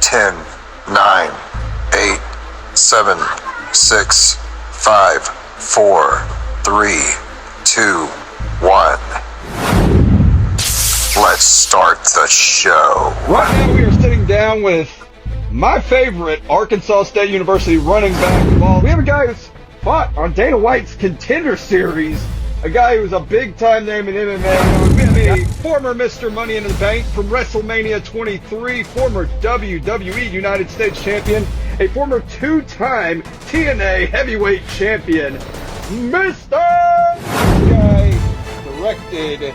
10, 9, 8, 7, 6, 5, 4, 3, 2, 1. Let's start the show. Right now we are sitting down with my favorite Arkansas State University running back. We have a guy who's fought on Dana White's Contender Series, a guy who's a big-time name in MMA, a former Mr. Money in the Bank from WrestleMania 23, former WWE United States Champion, a former two-time TNA Heavyweight Champion, Mr. This guy directed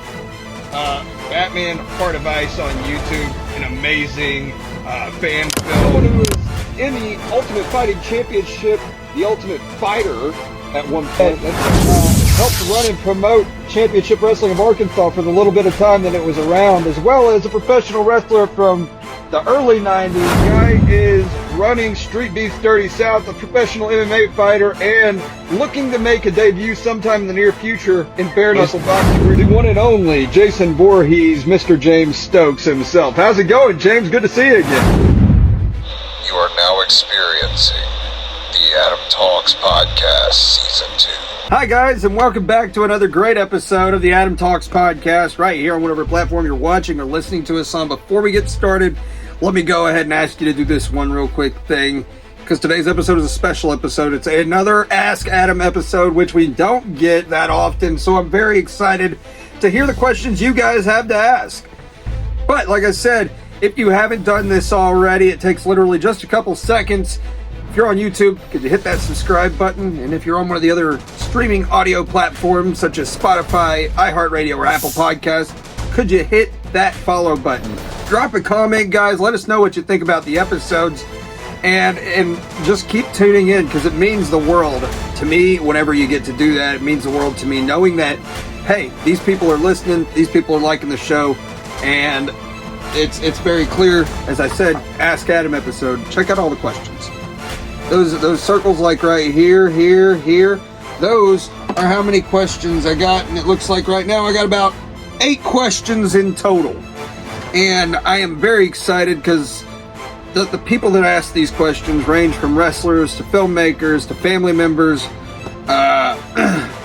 Batman Heart of Ice on YouTube, an amazing fan film. Someone who was in the Ultimate Fighting Championship, the Ultimate Fighter at one point, helped run and promote Championship Wrestling of Arkansas for the little bit of time that it was around, as well as a professional wrestler from the early 90s. The guy is running Street Beefs Dirty South, a professional MMA fighter, and looking to make a debut sometime in the near future in bare knuckle boxing. The one and only Jason Voorhees, Mr. James Stokes himself. How's it going, James? Good to see you again. You are now experiencing the Adam Talks Podcast Season 2. Hi guys, and welcome back to another great episode of the Adam Talks Podcast right here on whatever platform you're watching or listening to us on. Before we get started, let me go ahead and ask you to do this one real quick thing, because today's episode is a special episode. It's another Ask Adam episode, which we don't get that often, so I'm very excited to hear the questions you guys have to ask. But like I said, if you haven't done this already, it takes literally just a couple seconds. If you're on YouTube, could you hit that subscribe button? And if you're on one of the other streaming audio platforms such as Spotify, iHeartRadio, or Apple Podcasts, could you hit that follow button? Drop a comment, guys. Let us know what you think about the episodes. And just keep tuning in, because it means the world to me whenever you get to do that. It means the world to me knowing that, hey, these people are listening, these people are liking the show, and it's very clear. As I said, Ask Adam episode. Check out all the questions. Those circles like right here, those are how many questions I got, and it looks like right now I got about 8 questions in total. And I am very excited because the people that ask these questions range from wrestlers to filmmakers to family members,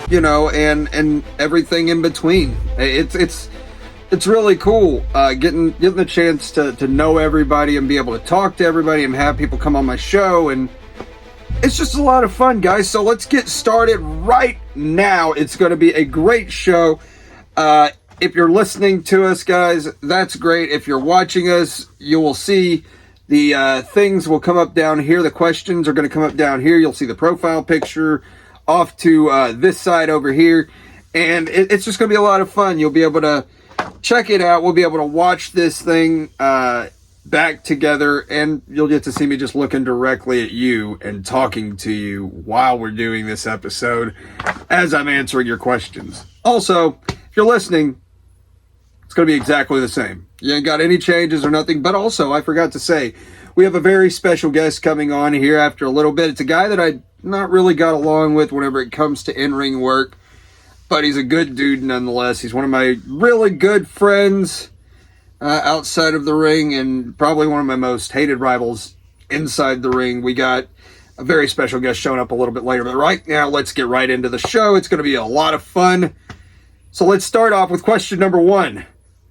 and everything in between. It's really cool getting the chance to know everybody and be able to talk to everybody and have people come on my show, and it's just a lot of fun, guys. So let's get started right now. It's going to be a great show. If you're listening to us, guys, that's great. If you're watching us, you will see the things will come up down here. The questions are going to come up down here. You'll see the profile picture off to this side over here. And it's just going to be a lot of fun. You'll be able to check it out. We'll be able to watch this thing back together, and you'll get to see me just looking directly at you and talking to you while we're doing this episode as I'm answering your questions. Also, if you're listening, it's going to be exactly the same. You ain't got any changes or nothing. But also, I forgot to say, we have a very special guest coming on here after a little bit. It's a guy that I not really got along with whenever it comes to in-ring work, but he's a good dude nonetheless. He's one of my really good friends outside of the ring, and probably one of my most hated rivals inside the ring. We got a very special guest showing up a little bit later, but right now, let's get right into the show. It's going to be a lot of fun. So let's start off with question number 1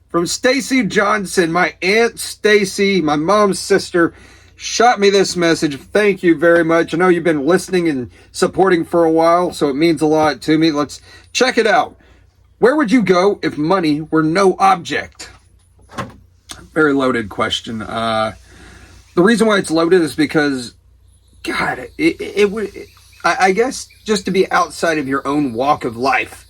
from Stacy Johnson. My Aunt Stacy, my mom's sister, shot me this message. Thank you very much. I know you've been listening and supporting for a while, so it means a lot to me. Let's check it out. Where would you go if money were no object? Very loaded question. The reason why it's loaded is because, God, it would, I guess, just to be outside of your own walk of life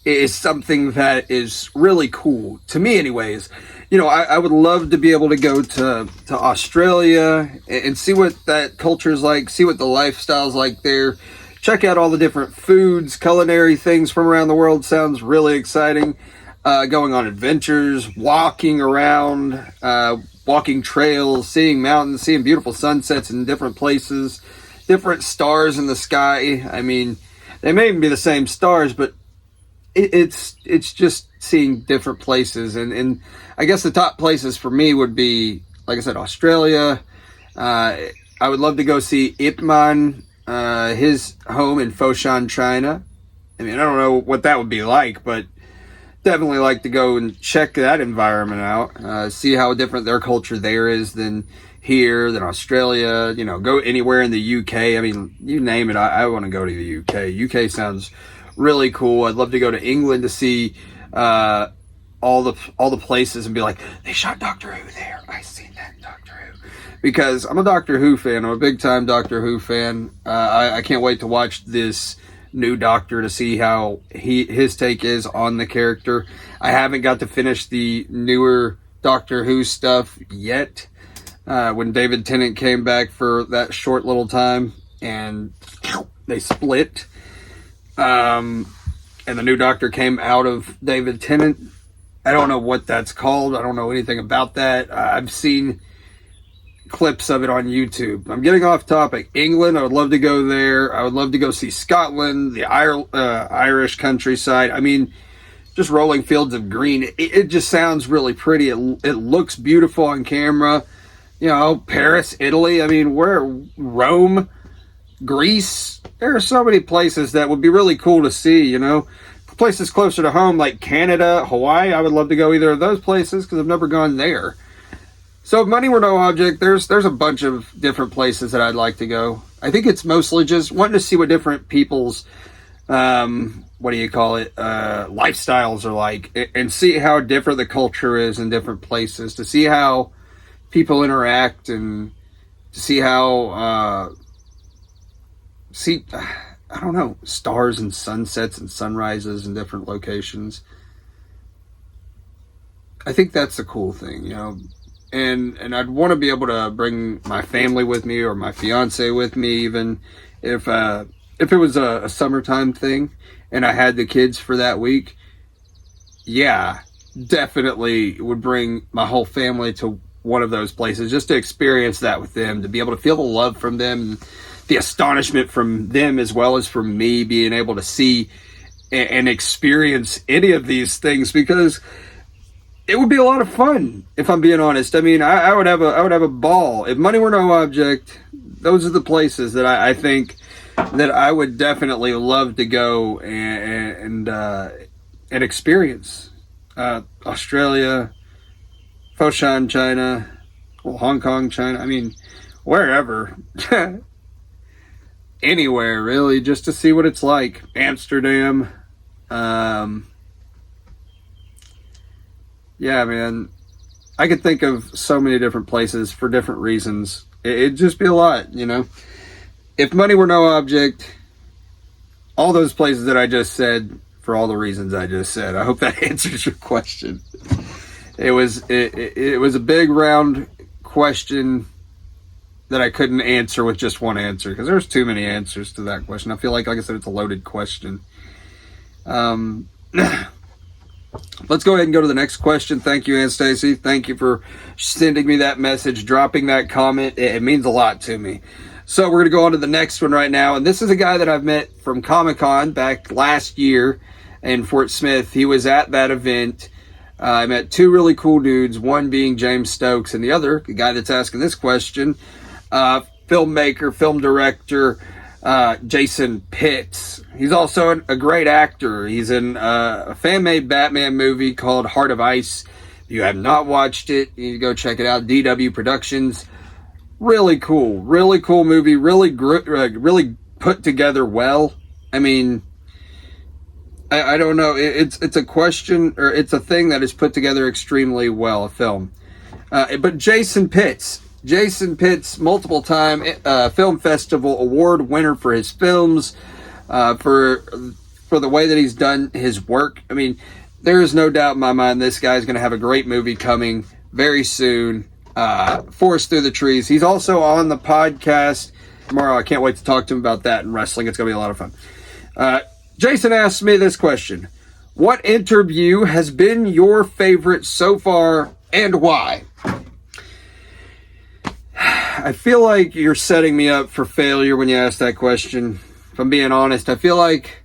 is something that is really cool to me anyways. You know, I would love to be able to go to Australia and see what that culture is like, see what the lifestyle's like there, check out all the different foods, culinary things from around the world. Sounds really exciting. Going on adventures, walking around, walking trails, seeing mountains, seeing beautiful sunsets in different places, different stars in the sky. I mean, they may even be the same stars, but it's just seeing different places. And I guess the top places for me would be like I said, Australia. I would love to go see Ip Man, his home in Foshan, China. I mean, I don't know what that would be like, but definitely like to go and check that environment out. See how different their culture there is than here, than Australia. You know, go anywhere in the UK. I mean, you name it, I want to go to the UK. UK sounds really cool. I'd love to go to England to see all the places and be like, they shot Doctor Who there. I seen that in Doctor Who. Because I'm a Doctor Who fan. I'm a big time Doctor Who fan. I can't wait to watch this new Doctor to see how his take is on the character. I haven't got to finish the newer Doctor Who stuff yet. When David Tennant came back for that short little time and they split. And the new Doctor came out of David Tennant. I don't know what that's called. I don't know anything about that. I've seen clips of it on YouTube. I'm getting off topic. England, I would love to go there. I would love to go see Scotland, the Irish countryside. I mean, just rolling fields of green. It just sounds really pretty. It looks beautiful on camera. You know, Paris, Italy. I mean, Rome, Greece. There are so many places that would be really cool to see, you know. Places closer to home like Canada, Hawaii. I would love to go either of those places because I've never gone there. So if money were no object, there's a bunch of different places that I'd like to go. I think it's mostly just wanting to see what different people's, lifestyles are like, and see how different the culture is in different places, to see how people interact, and to see how, I don't know, stars and sunsets and sunrises in different locations. I think that's the cool thing, you know. And I'd want to be able to bring my family with me, or my fiance with me, even if it was a summertime thing and I had the kids for that week. Yeah, definitely would bring my whole family to one of those places just to experience that with them, to be able to feel the love from them, the astonishment from them, as well as from me being able to see and experience any of these things, because it would be a lot of fun, if I'm being honest. I mean, I would have a ball. If money were no object, those are the places that I think that I would definitely love to go and experience. Australia, Foshan, China, well, Hong Kong, China. I mean, wherever. Anywhere, really, just to see what it's like. Amsterdam. Yeah, man, I could think of so many different places for different reasons. It'd just be a lot, you know. If money were no object, all those places that I just said, for all the reasons I just said. I hope that answers your question. It was a big round question that I couldn't answer with just one answer, because there's too many answers to that question. I feel like I said, it's a loaded question. Let's go ahead and go to the next question. Thank you, Aunt Stacy. Thank you for sending me that message, dropping that comment. It means a lot to me. So we're going to go on to the next one right now. And this is a guy that I've met from Comic-Con back last year in Fort Smith. He was at that event. I met two really cool dudes, one being James Stokes, and the other, the guy that's asking this question, filmmaker, film director, Jason Pitts. He's also a great actor. He's in a fan-made Batman movie called Heart of Ice. If you have not watched it, you need to go check it out. DW Productions. Really cool movie. Really put together well. I mean, I don't know. It's a question, or it's a thing that is put together extremely well. A film, but Jason Pitts, multiple time film festival award winner for his films, for the way that he's done his work. I mean, there is no doubt in my mind this guy's going to have a great movie coming very soon. Forest Through the Trees. He's also on the podcast tomorrow. I can't wait to talk to him about that and wrestling. It's going to be a lot of fun. Jason asked me this question: what interview has been your favorite so far, and why? I feel like you're setting me up for failure when you ask that question. If I'm being honest, I feel like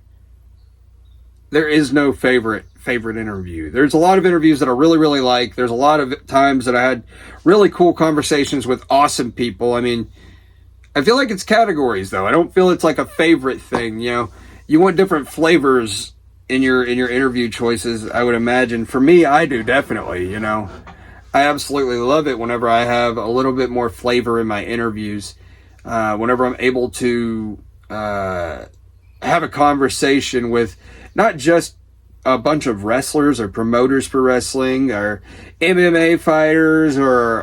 there is no favorite favorite interview. There's a lot of interviews that I really, really like. There's a lot of times that I had really cool conversations with awesome people. I mean, I feel like it's categories, though. I don't feel it's like a favorite thing. You know, you want different flavors in your interview choices, I would imagine. For me, I do, definitely. You know, I absolutely love it whenever I have a little bit more flavor in my interviews. Whenever I'm able to have a conversation with not just a bunch of wrestlers or promoters for wrestling or MMA fighters or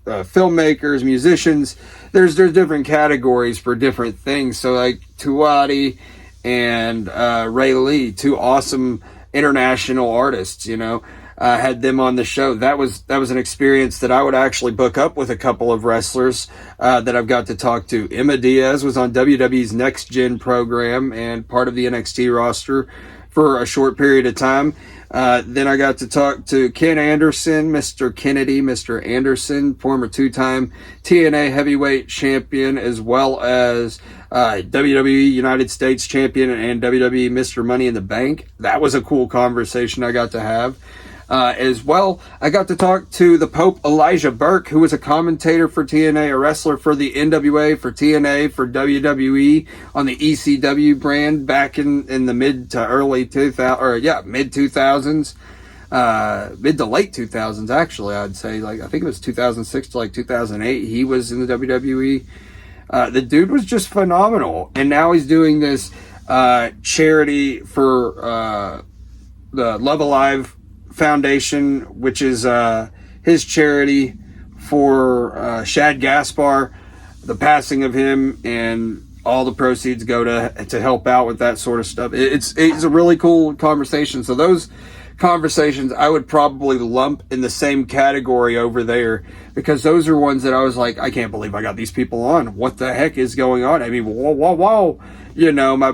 filmmakers, musicians. There's different categories for different things. So like Tuati and Ray Lee, two awesome international artists, you know, had them on the show. That was an experience that I would actually book up with a couple of wrestlers that I've got to talk to. Emma Diaz was on WWE's Next Gen program and part of the NXT roster for a short period of time. Then I got to talk to Ken Anderson, Mr. Kennedy, Mr. Anderson, former two-time TNA heavyweight champion, as well as WWE United States champion and WWE Mr. Money in the Bank. That was a cool conversation I got to have. As well, I got to talk to the Pope Elijah Burke, who was a commentator for TNA, a wrestler for the NWA, for TNA, for WWE on the ECW brand back in the mid to late 2000s, mid to late 2000s, actually, I'd say. Like, I think it was 2006 to like 2008. He was in the WWE. The dude was just phenomenal. And now he's doing this charity for the Love Alive Foundation, which is his charity for Shad Gaspar, the passing of him, and all the proceeds go to help out with that sort of stuff. It's a really cool conversation. So those conversations I would probably lump in the same category over there, because those are ones that I was like, I can't believe I got these people on. What the heck is going on? I mean, whoa. You know, my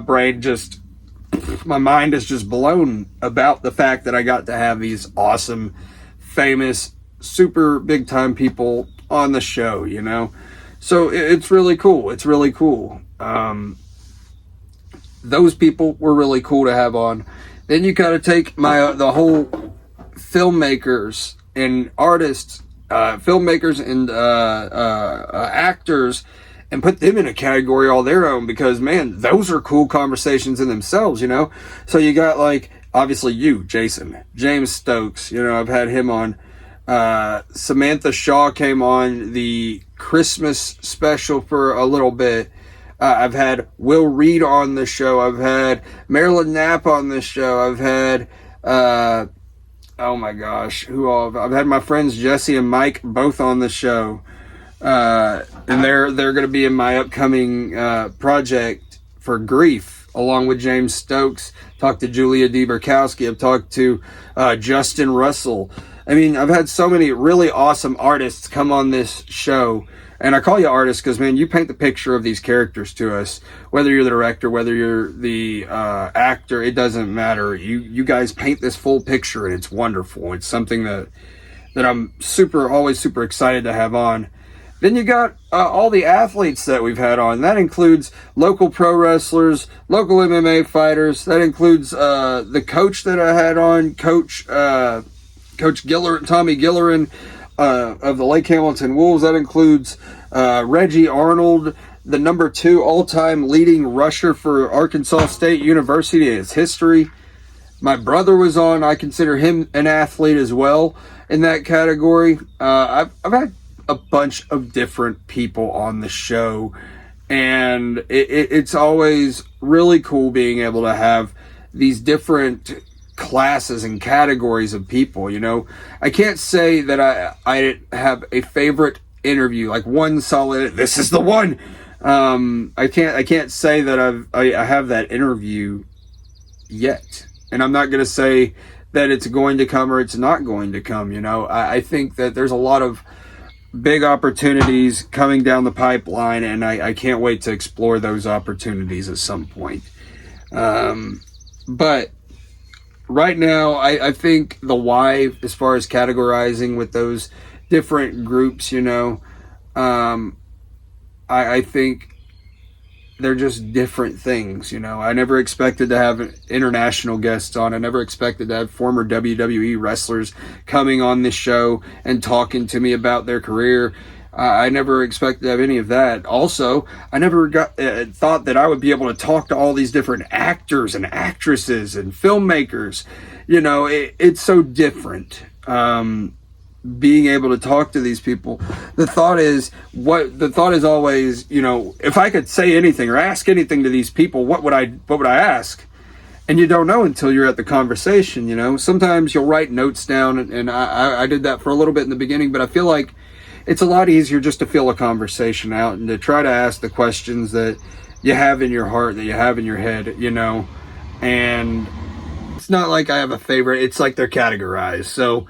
mind is just blown about the fact that I got to have these awesome, famous, super big time people on the show, you know? So it's really cool. It's really cool. Those people were really cool to have on. Then you got to take the whole filmmakers and artists, filmmakers and actors, and put them in a category all their own, because, man, those are cool conversations in themselves, you know? So you got, like, obviously you, Jason, James Stokes, you know, I've had him on. Samantha Shaw came on the Christmas special for a little bit. I've had Will Reed on the show. I've had Marilyn Knapp on the show. I've had, oh my gosh, who all? I've had my friends Jesse and Mike both on the show. And they're going to be in my upcoming project for Grief, along with James Stokes. Talked to Julia DeBerkowski. I've talked to Justin Russell. I mean, I've had so many really awesome artists come on this show. And I call you artists because, man, you paint the picture of these characters to us. Whether you're the director, whether you're the actor, it doesn't matter. You guys paint this full picture, and it's wonderful. It's something that I'm always super excited to have on. Then you got all the athletes that we've had on. That includes local pro wrestlers, local MMA fighters. That includes the coach that I had on, Coach Tommy Gillerin of the Lake Hamilton Wolves. That includes Reggie Arnold, the number 2 all-time leading rusher for Arkansas State University in its history. My brother was on. I consider him an athlete as well in that category. I've had a bunch of different people on the show, and it's always really cool being able to have these different classes and categories of people. You know, I can't say that I have a favorite interview, like one solid, this is the one. I can't say that I have that interview yet, and I'm not going to say that it's going to come or it's not going to come. You know, I think that there's a lot of big opportunities coming down the pipeline, and I can't wait to explore those opportunities at some point. But right now, I think the why, as far as categorizing with those different groups, you know, I think they're just different things, you know. I never expected to have international guests on. I never expected to have former WWE wrestlers coming on this show and talking to me about their career. I never expected to have any of that. Also, I never thought that I would be able to talk to all these different actors and actresses and filmmakers. You know, it's so different. Being able to talk to these people. The thought is always, you know, if I could say anything or ask anything to these people, what would I ask? And you don't know until you're at the conversation, you know. Sometimes you'll write notes down, and I did that for a little bit in the beginning, but I feel like it's a lot easier just to feel a conversation out and to try to ask the questions that you have in your heart, that you have in your head, you know. And it's not like I have a favorite. It's like they're categorized. So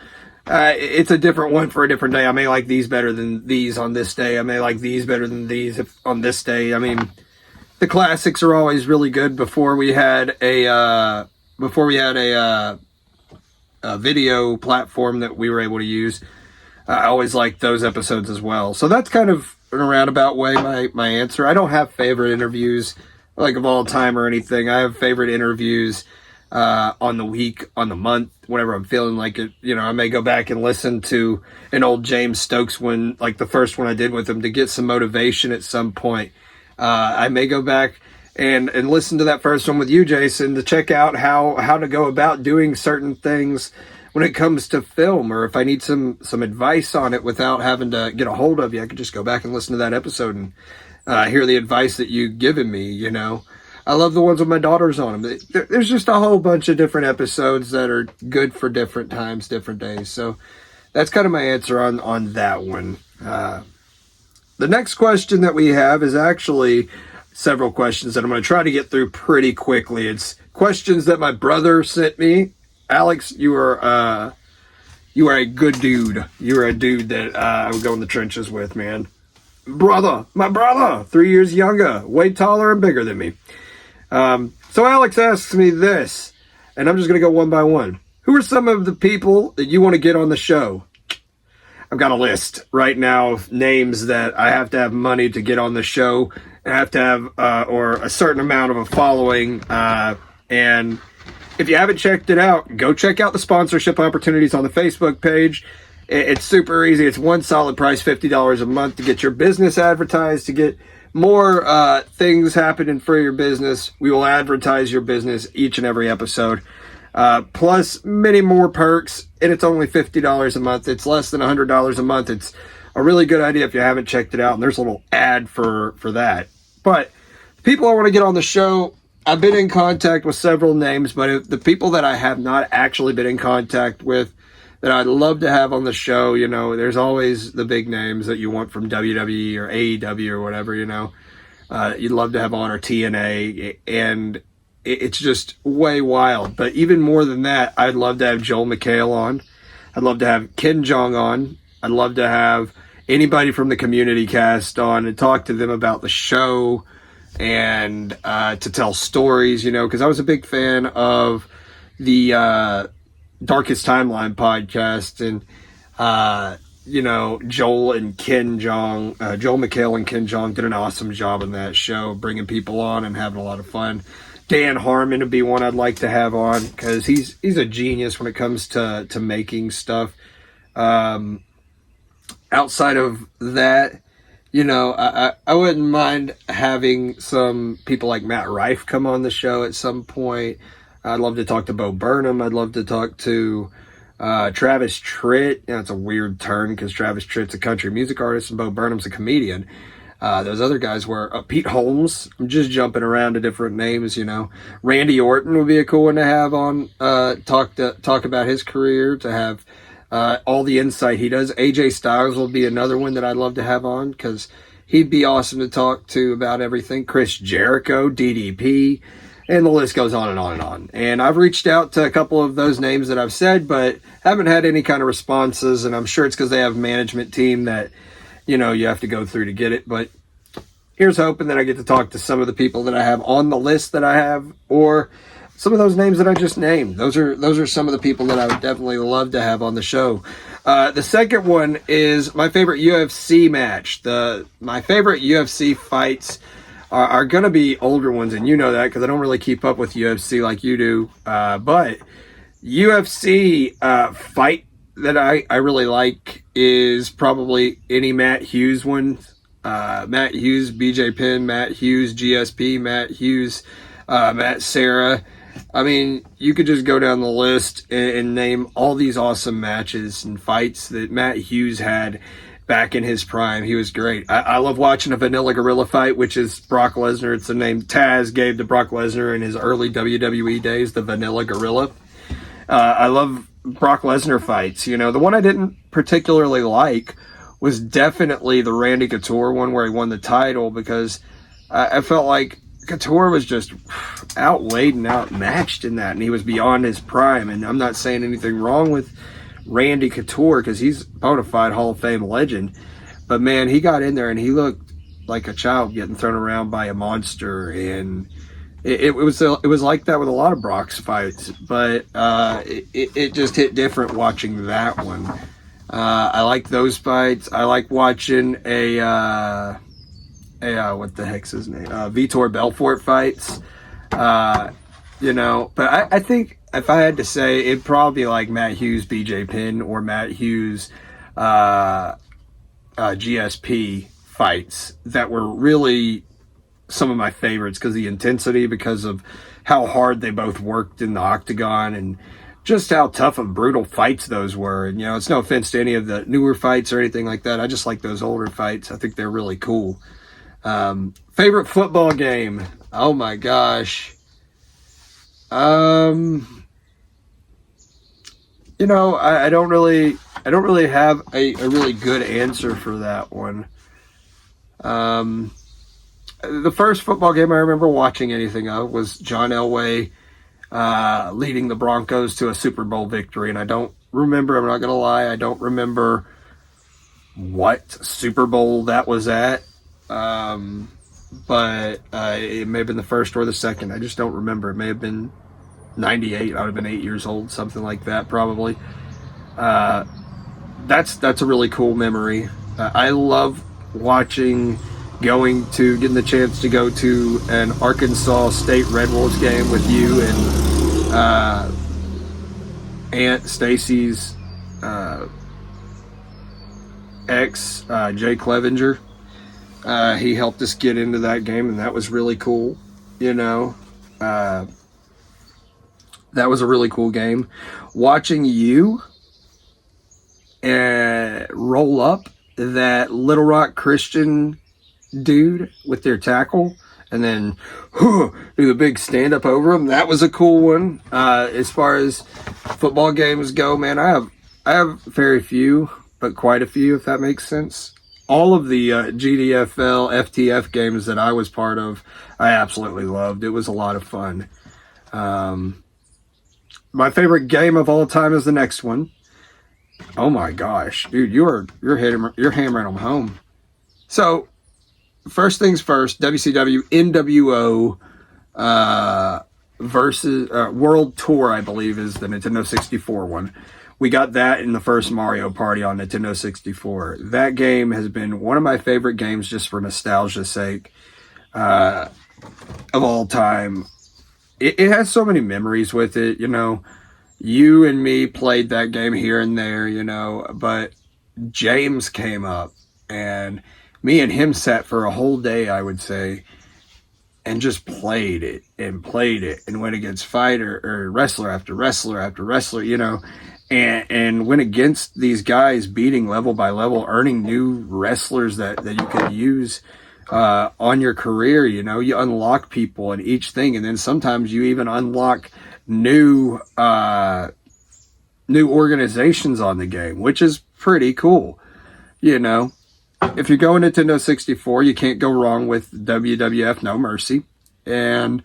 it's a different one for a different day. I may like these better than these on this day. I may like these better than these on this day. I mean, the classics are always really good. Before we had a video platform that we were able to use, I always liked those episodes as well. So that's kind of in a roundabout way my answer. I don't have favorite interviews like of all time or anything. I have favorite interviews on the week, on the month, whenever I'm feeling like it. You know, I may go back and listen to an old James Stokes one, like the first one I did with him, to get some motivation at some point. I may go back and listen to that first one with you, Jason, to check out how to go about doing certain things when it comes to film, or if I need some advice on it without having to get a hold of you, I could just go back and listen to that episode and hear the advice that you've given me, you know. I love the ones with my daughters on them. There's just a whole bunch of different episodes that are good for different times, different days. So that's kind of my answer on that one. The next question that we have is actually several questions that I'm going to try to get through pretty quickly. It's questions that my brother sent me. Alex, you are a good dude. You're a dude that I would go in the trenches with, man. My brother, 3 years younger, way taller and bigger than me. So Alex asks me this, and I'm just going to go one by one. Who are some of the people that you want to get on the show? I've got a list right now of names that I have to have money to get on the show. I have to have, or a certain amount of a following. And if you haven't checked it out, go check out the sponsorship opportunities on the Facebook page. It's super easy. It's one solid price, $50 a month, to get your business advertised, to get more things happening for your business. We will advertise your business each and every episode, plus many more perks, and it's only $50 a month. It's less than $100 a month. It's a really good idea if you haven't checked it out, and there's a little ad for that. But people I want to get on the show, I've been in contact with several names, but the people that I have not actually been in contact with that I'd love to have on the show, you know, there's always the big names that you want from WWE or AEW or whatever, you know, you'd love to have on, or TNA, and it's just way wild. But even more than that, I'd love to have Joel McHale on. I'd love to have Ken Jeong on. I'd love to have anybody from the community cast on and talk to them about the show and to tell stories, you know, because I was a big fan of the Darkest Timeline podcast, and you know, Joel and Ken Jeong, Joel McHale and Ken Jeong did an awesome job on that show, bringing people on and having a lot of fun. Dan Harmon would be one I'd like to have on, because he's a genius when it comes to making stuff. Outside of that, you know, I wouldn't mind having some people like Matt Rife come on the show at some point. I'd love to talk to Bo Burnham. I'd love to talk to Travis Tritt. You know, it's a weird term because Travis Tritt's a country music artist and Bo Burnham's a comedian. Those other guys were Pete Holmes. I'm just jumping around to different names, you know. Randy Orton would be a cool one to have on, talk about his career, to have all the insight he does. AJ Styles will be another one that I'd love to have on, because he'd be awesome to talk to about everything. Chris Jericho, DDP, and the list goes on and on and on. And I've reached out to a couple of those names that I've said, but haven't had any kind of responses, and I'm sure it's because they have a management team that, you know, you have to go through to get it. But here's hoping that I get to talk to some of the people that I have on the list that I have, or some of those names that I just named. Those are some of the people that I would definitely love to have on the show. The second one is my favorite UFC match. My favorite UFC fights are going to be older ones, and you know that because I don't really keep up with UFC like you do. But UFC fight that I really like is probably any Matt Hughes one. Matt Hughes, BJ Penn, Matt Hughes, GSP, Matt Hughes, Matt Serra. I mean, you could just go down the list and name all these awesome matches and fights that Matt Hughes had back in his prime. He was great. I love watching a Vanilla Gorilla fight, which is Brock Lesnar. It's the name Taz gave to Brock Lesnar in his early WWE days, the Vanilla Gorilla. I love Brock Lesnar fights. You know, the one I didn't particularly like was definitely the Randy Couture one where he won the title, because I felt like Couture was just outweighed and outmatched in that, and he was beyond his prime. And I'm not saying anything wrong with Randy Couture because he's a bona fide Hall of Fame legend, but man, he got in there and he looked like a child getting thrown around by a monster, and it was like that with a lot of Brock's fights, but it just hit different watching that one. I like those fights. I like watching a what the heck's his name? Vitor Belfort fights. You know, but I think if I had to say, it'd probably be like Matt Hughes, BJ Penn, or Matt Hughes, GSP fights that were really some of my favorites because of the intensity, because of how hard they both worked in the octagon, and just how tough and brutal fights those were. And, you know, it's no offense to any of the newer fights or anything like that. I just like those older fights. I think they're really cool. Favorite football game? Oh my gosh. You know, I don't really have a really good answer for that one. The first football game I remember watching anything of was John Elway leading the Broncos to a Super Bowl victory, and I don't remember, I'm not going to lie, I don't remember what Super Bowl that was at, but it may have been the first or the second. I just don't remember. It may have been 98. I would have been 8 years old, something like that, probably. That's a really cool memory. I love getting the chance to go to an Arkansas State Red Wolves game with you and Aunt Stacy's ex, Jay Clevenger. He helped us get into that game, and that was really cool. You know, that was a really cool game. Watching you roll up that Little Rock Christian dude with their tackle and then do the big stand up over him, that was a cool one. As far as football games go, man, I have very few, but quite a few, if that makes sense. All of the GDFL FTF games that I was part of, I absolutely loved. It was a lot of fun. My favorite game of all time is the next one. Oh my gosh, dude, you're hammering them home. So, first things first, WCW NWO versus World Tour, I believe, is the Nintendo 64 one. We got that in the first Mario Party on Nintendo 64. That game has been one of my favorite games just for nostalgia's sake of all time. It has so many memories with it, you know. You and me played that game here and there, you know, but James came up and me and him sat for a whole day, I would say, and just played it and went against fighter or wrestler after wrestler after wrestler, you know, and went against these guys, beating level by level, earning new wrestlers that you could use on your career. You know, you unlock people in each thing, and then sometimes you even unlock new organizations on the game, which is pretty cool. You know, if you're going Nintendo 64, you can't go wrong with WWF No Mercy. And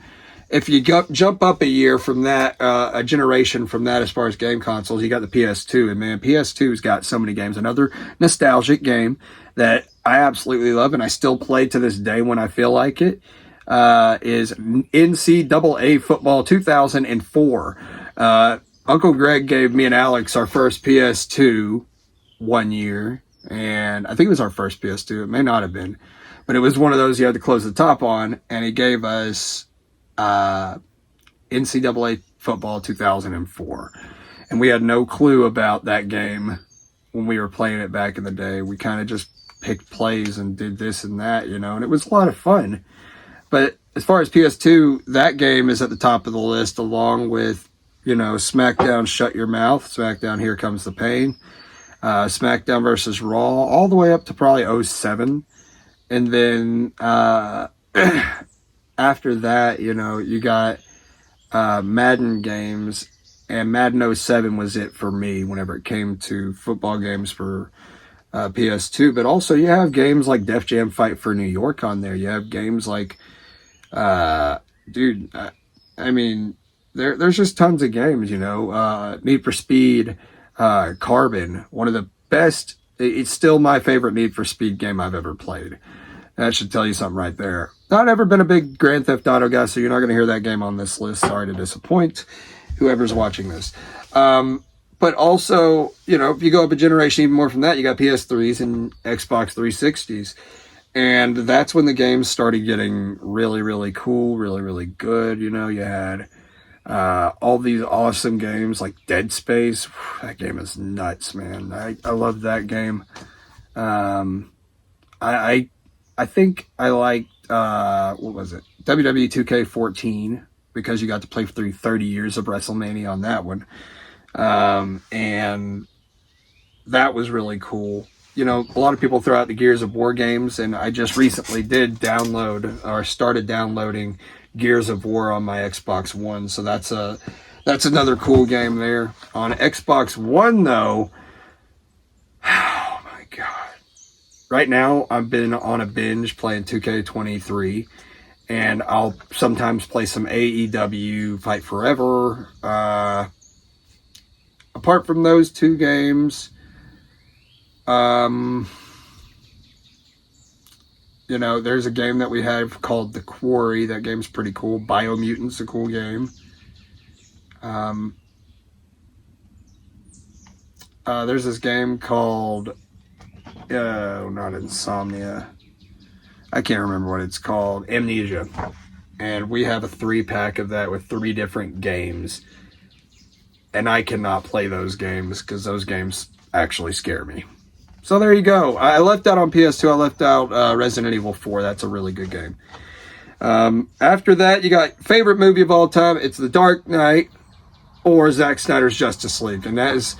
if you jump up a year from that, a generation from that, as far as game consoles, you got the PS2. And man, PS2's got so many games. Another nostalgic game that I absolutely love, and I still play to this day when I feel like it, is NCAA Football 2004. Uncle Greg gave me and Alex our first PS2 one year, And I think it was our first PS2. It may not have been. But it was one of those you had to close the top on. And he gave us NCAA Football 2004. And we had no clue about that game when we were playing it back in the day. We kind of just picked plays and did this and that, and it was a lot of fun. But as far as PS2, that game is at the top of the list, along with, SmackDown Shut Your Mouth, SmackDown Here Comes the Pain, SmackDown versus Raw, all the way up to probably 07. And then after that, you got Madden games, and Madden 07 was it for me whenever it came to football games for PS2. But also you have games like Def Jam Fight for New York on there. You have games like, there's just tons of games, Need for Speed, Carbon, one of the best. It's still my favorite Need for Speed game I've ever played. That should tell you something right there. Not ever been a big Grand Theft Auto guy, so you're not going to hear that game on this list. Sorry to disappoint whoever's watching this. But also, if you go up a generation even more from that, you got PS3s and Xbox 360s. And that's when the games started getting really, really cool, really, really good. You had all these awesome games like Dead Space. That game is nuts, man. I love that game. I think I liked, what was it? WWE 2K14, because you got to play through 30 years of WrestleMania on that one. And that was really cool. A lot of people throw out the Gears of War games, and I just recently started downloading Gears of War on my Xbox One. So that's another cool game there. On Xbox One, though, oh my God. Right now, I've been on a binge playing 2K23, and I'll sometimes play some AEW Fight Forever. Apart from those two games, there's a game that we have called The Quarry. That game's pretty cool. Biomutant's a cool game. There's this game called not Insomnia. I can't remember what it's called. Amnesia. And we have a 3-pack of that with 3 different games. And I cannot play those games because those games actually scare me. So there you go. I left out on PS2. I left out Resident Evil 4. That's a really good game. After that, you got favorite movie of all time. It's The Dark Knight or Zack Snyder's Justice League. And that is,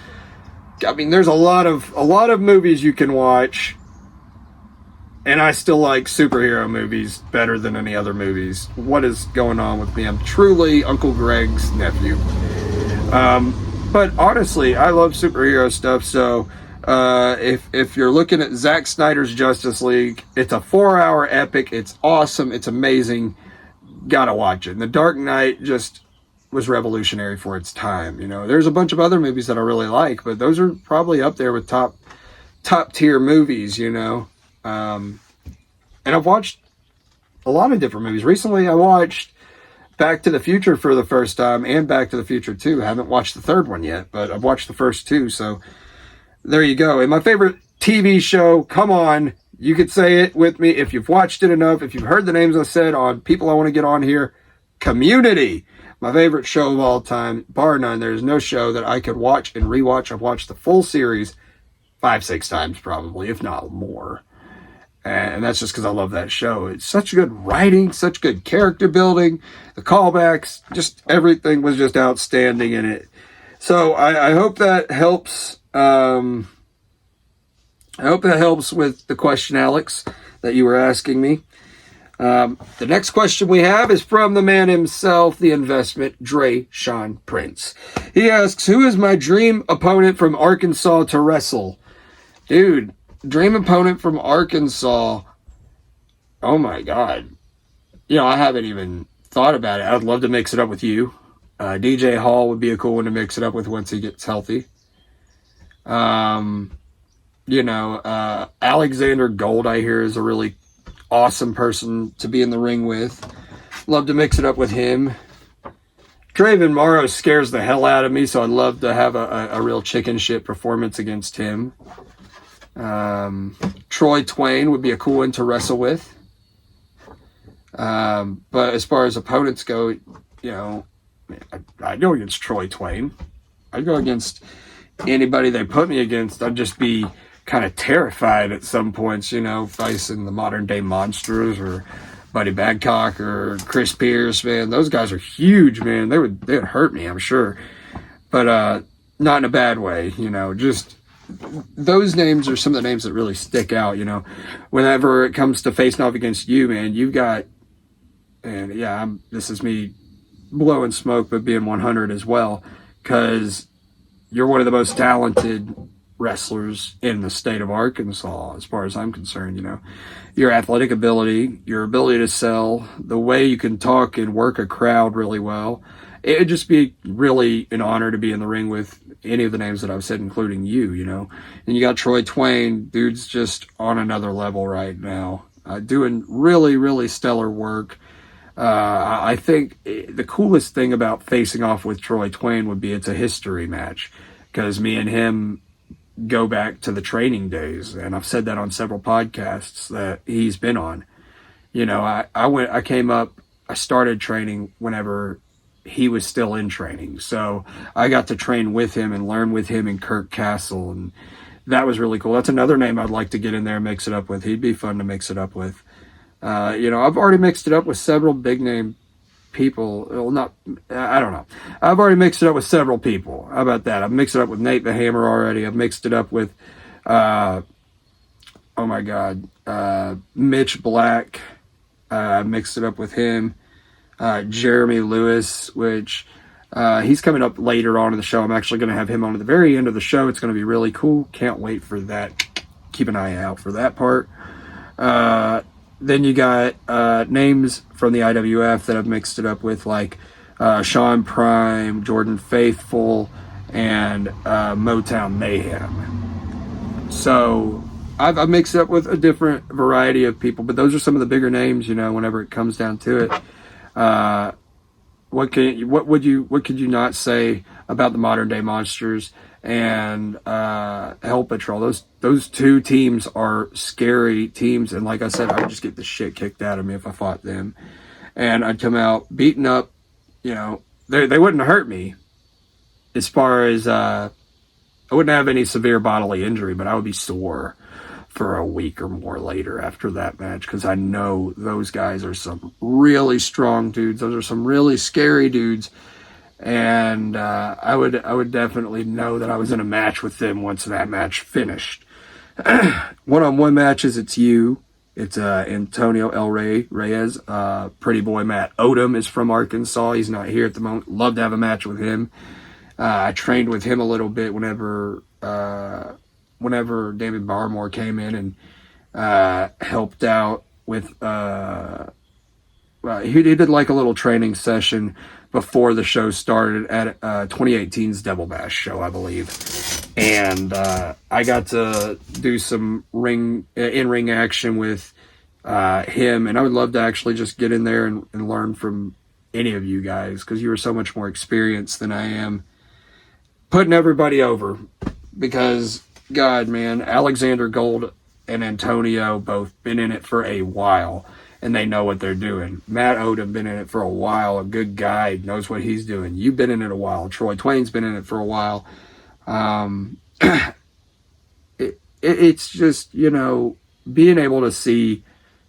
there's a lot of movies you can watch, and I still like superhero movies better than any other movies. What is going on with me? I'm truly Uncle Greg's nephew. But honestly, I love superhero stuff. So if you're looking at Zack Snyder's Justice League, it's a 4-hour epic. It's awesome. It's amazing. Gotta watch it. And The Dark Knight just was revolutionary for its time. There's a bunch of other movies that I really like, but those are probably up there with top tier movies. And I've watched a lot of different movies. Recently, I watched Back to the Future for the first time, and Back to the Future 2. I haven't watched the third one yet, but I've watched the first 2, so there you go. And my favorite TV show, come on, you could say it with me if you've watched it enough, if you've heard the names I said on people I want to get on here, Community. My favorite show of all time, bar none. There's no show that I could watch and rewatch. I've watched the full series 5-6 times probably, if not more. And that's just because I love that show. It's such good writing, such good character building, the callbacks, just everything was just outstanding in it. So I hope that helps. I hope that helps with the question, Alex, that you were asking me. The next question we have is from the man himself, the investment, Dre Sean Prince. He asks, who is my dream opponent from Arkansas to wrestle? Dude, dream opponent from Arkansas. Oh my God. I haven't even thought about it. I'd love to mix it up with you. DJ Hall would be a cool one to mix it up with once he gets healthy. Alexander Gold, I hear, is a really awesome person to be in the ring with. Love to mix it up with him. Draven Morrow scares the hell out of me, so I'd love to have a real chicken shit performance against him. Troy Twain would be a cool one to wrestle with. But as far as opponents go, I'd go against Troy Twain. I'd go against anybody they put me against. I'd just be kind of terrified at some points, facing the modern day monsters or Buddy Badcock or Chris Pierce, man. Those guys are huge, man. They would hurt me, I'm sure. But not in a bad way, just those names are some of the names that really stick out, whenever it comes to facing off against you, man. You've got, and yeah, this is me blowing smoke, but being 100 as well, because you're one of the most talented wrestlers in the state of Arkansas, as far as I'm concerned. Your athletic ability, your ability to sell, the way you can talk and work a crowd really well. It would just be really an honor to be in the ring with any of the names that I've said, including you, And you got Troy Twain, dude's just on another level right now, doing really, really stellar work. I think the coolest thing about facing off with Troy Twain would be it's a history match, because me and him go back to the training days, and I've said that on several podcasts that he's been on. I started training whenever he was still in training, so I got to train with him and learn with him in Kirk Castle, and that was really cool. That's another name I'd like to get in there and mix it up with. He'd be fun to mix it up with. I've already mixed it up with several big name people. Well, I don't know. I've already mixed it up with several people. How about that? I've mixed it up with Nate the Hammer already. I've mixed it up with, Mitch Black. I mixed it up with him. Jeremy Lewis, which he's coming up later on in the show. I'm actually going to have him on at the very end of the show. It's going to be really cool. Can't wait for that. Keep an eye out for that part. Then you got names from the IWF that I've mixed it up with, like Sean Prime, Jordan Faithful, and Motown Mayhem. So I've mixed it up with a different variety of people, but those are some of the bigger names, whenever it comes down to it. What could you not say about the modern day monsters and Hell Patrol? Those two teams are scary teams, and like I said, I would just get the shit kicked out of me if I fought them, and I'd come out beaten up. They wouldn't hurt me as far as I wouldn't have any severe bodily injury, but I would be sore for a week or more later after that match, because I know those guys are some really strong dudes. Those are some really scary dudes. And I would definitely know that I was in a match with them once that match finished. One-on-one matches, it's you. It's Antonio El Reyes. Pretty boy Matt Odom is from Arkansas. He's not here at the moment. Love to have a match with him. I trained with him a little bit whenever David Barmore came in and helped out with. He did like a little training session before the show started at 2018's Devil Bash show, I believe. And I got to do some in-ring action with him, and I would love to actually just get in there and learn from any of you guys, because you are so much more experienced than I am putting everybody over. Because, God, man, Alexander Gold and Antonio both been in it for a while, and they know what they're doing. Matt Odom been in it for a while, a good guy, knows what he's doing. You've been in it a while. Troy Twain's been in it for a while. It's just, being able to see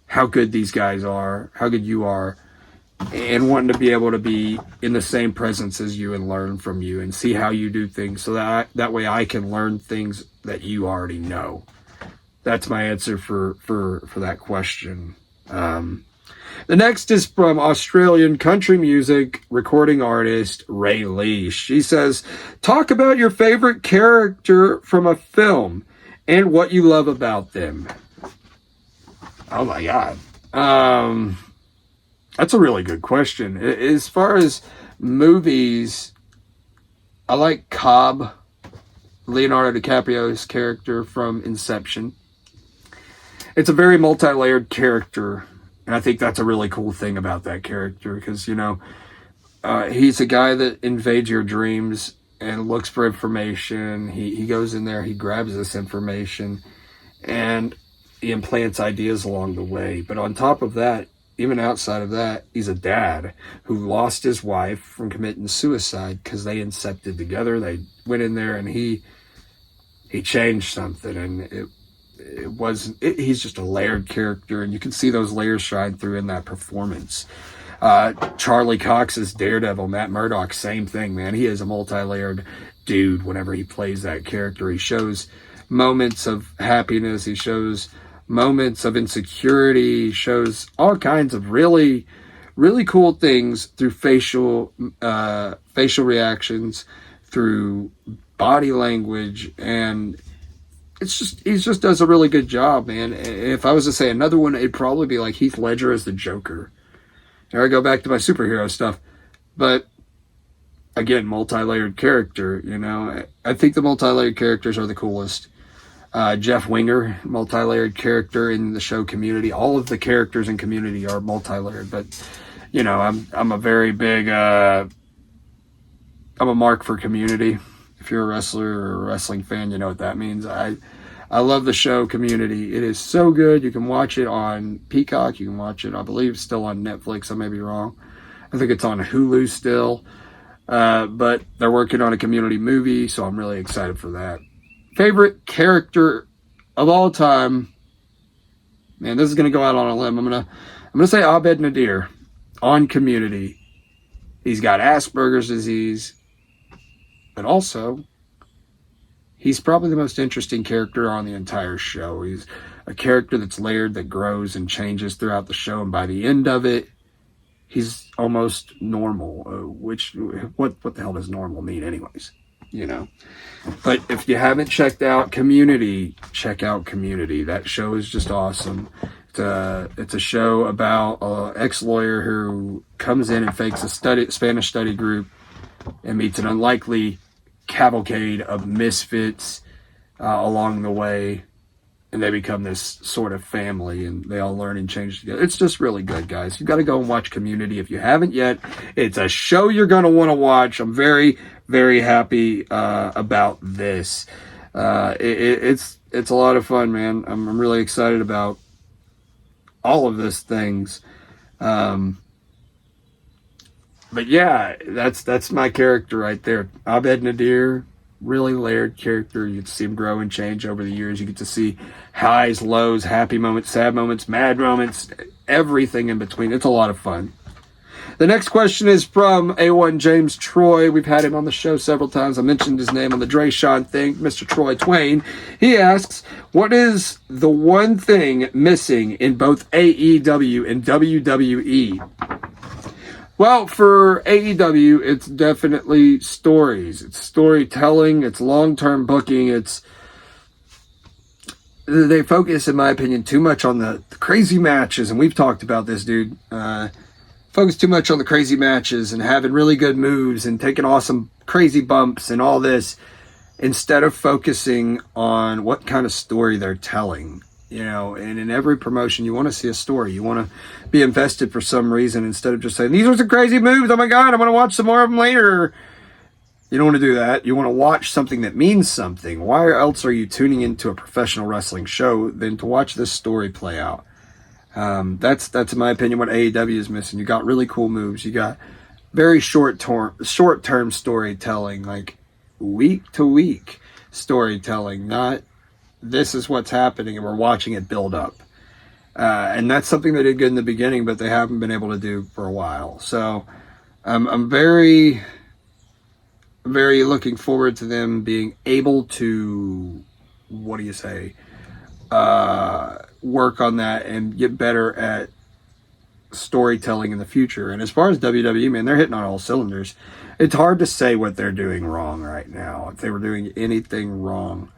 how good these guys are, how good you are, and wanting to be able to be in the same presence as you and learn from you and see how you do things, so that way I can learn things that you already know. That's my answer for that question. The next is from Australian country music recording artist Ray Lee. She says, talk about your favorite character from a film and what you love about them. Oh my God. That's a really good question. As far as movies, I like Cobb, Leonardo DiCaprio's character from Inception. It's a very multi-layered character, and I think that's a really cool thing about that character, because, he's a guy that invades your dreams and looks for information. He goes in there, he grabs this information, and he implants ideas along the way. But on top of that, even outside of that, he's a dad who lost his wife from committing suicide because they incepted together. They went in there and he changed something, and he's just a layered character, and you can see those layers shine through in that performance. Charlie Cox's Daredevil, Matt Murdock, same thing, man. He is a multi-layered dude whenever he plays that character. He shows moments of happiness. He shows moments of insecurity. He shows all kinds of really, really cool things through facial reactions, through body language, and he just does a really good job, man. If I was to say another one, it'd probably be like Heath Ledger as the Joker. Here I go back to my superhero stuff, but again, multi-layered character. I think the multi-layered characters are the coolest. Jeff Winger, multi-layered character in the show Community. All of the characters in Community are multi-layered, but I'm a very big I'm a mark for Community. If you're a wrestler or a wrestling fan, you know what that means. I love the show Community. It is so good. You can watch it on Peacock. You can watch it, I believe, still on Netflix. I may be wrong. I think it's on Hulu still. But they're working on a Community movie, so I'm really excited for that. Favorite character of all time. Man, this is going to go out on a limb. I'm gonna say Abed Nadir on Community. He's got Asperger's disease. But also, he's probably the most interesting character on the entire show. He's a character that's layered, that grows and changes throughout the show, and by the end of it, he's almost normal. What the hell does normal mean anyways? But if you haven't checked out Community, check out Community. That show is just awesome. It's a show about an ex-lawyer who comes in and fakes a Spanish study group and meets an unlikely cavalcade of misfits along the way, and they become this sort of family, and they all learn and change together. It's just really good, guys. You've got to go and watch Community if you haven't yet. It's a show you're going to want to watch. I'm very, very happy about this. It's a lot of fun, man. I'm really excited about all of these things. But yeah, that's my character right there. Abed Nadir, really layered character. You get to see him grow and change over the years. You get to see highs, lows, happy moments, sad moments, mad moments, everything in between. It's a lot of fun. The next question is from A1 James Troy. We've had him on the show several times. I mentioned his name on the Dre Sean thing, Mr. Troy Twain. He asks, what is the one thing missing in both AEW and WWE? Well, for AEW, it's definitely stories. It's storytelling. It's long-term booking. They focus, in my opinion, too much on the crazy matches, and we've talked about this, dude. Focus too much on the crazy matches and having really good moves and taking awesome crazy bumps and all this, instead of focusing on what kind of story they're telling. And in every promotion, you want to see a story. You want to be invested for some reason, instead of just saying, these are some crazy moves. Oh my God, I'm going to watch some more of them later. You don't want to do that. You want to watch something that means something. Why else are you tuning into a professional wrestling show than to watch this story play out? That's in my opinion what AEW is missing. You got really cool moves. You got very short-term storytelling, like week to week storytelling, not this is what's happening and we're watching it build up. And that's something they did good in the beginning, but they haven't been able to do for a while. So I'm very, very looking forward to them being able to, work on that and get better at storytelling in the future. And as far as WWE, man, they're hitting on all cylinders. It's hard to say what they're doing wrong right now. If they were doing anything wrong,